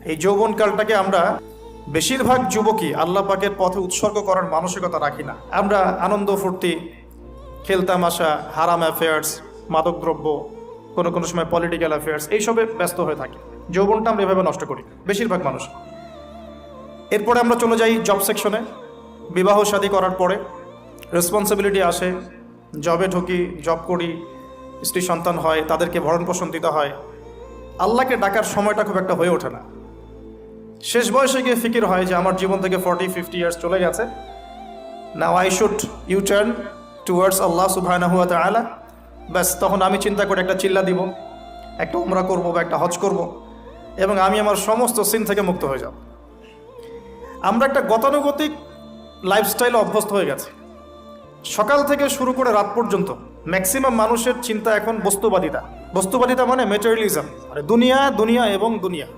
এই যৌবনকালটাকে আমরা বেশিরভাগ যুবকই আল্লাহ পাকের পথে উৎসর্গ করার মানসিকতা রাখি না। আমরা আনন্দ ফুর্তি, খেলতামাশা, হারাম অ্যাফেয়ার্স, মাদকদ্রব্য, কোনো কোনো সময় পলিটিক্যাল অ্যাফেয়ার্স, এইসবে ব্যস্ত হয়ে থাকি। যৌবনটা আমরা এভাবে নষ্ট করি বেশিরভাগ মানুষ। এরপরে আমরা চলে যাই জব সেকশনে। বিবাহ শাদী করার পরে রেসপন্সিবিলিটি আসে, জবে ঢুকি, জব করি, স্ত্রী সন্তান হয়, তাদেরকে ভরণ পোষণ দিতে হয়। আল্লাহকে ডাকার সময়টা খুব একটা হয়ে ওঠে না। শেষ বয়সে গিয়ে ফিকির হয় যে আমার জীবন থেকে 40-50 ইয়ার্স চলে গেছে, now I should you turn towards Allah সুবহানাহু ওয়া তাআলা। ব্যাস, তখন আমি চিন্তা করে একটা চিল্লা দিব, একটা উমরা করব বা একটা হজ করব, এবং আমি আমার সমস্ত সিন থেকে মুক্ত হয়ে যাব। আমরা একটা গতানুগতিক লাইফস্টাইলে অভ্যস্ত হয়ে গেছে। সকাল থেকে শুরু করে রাত পর্যন্ত ম্যাক্সিমাম মানুষের চিন্তা এখন বস্তুবাদিতা। বস্তুবাদিতা মানে ম্যাটেরিয়ালিজম, মানে দুনিয়া, দুনিয়া এবং দুনিয়া।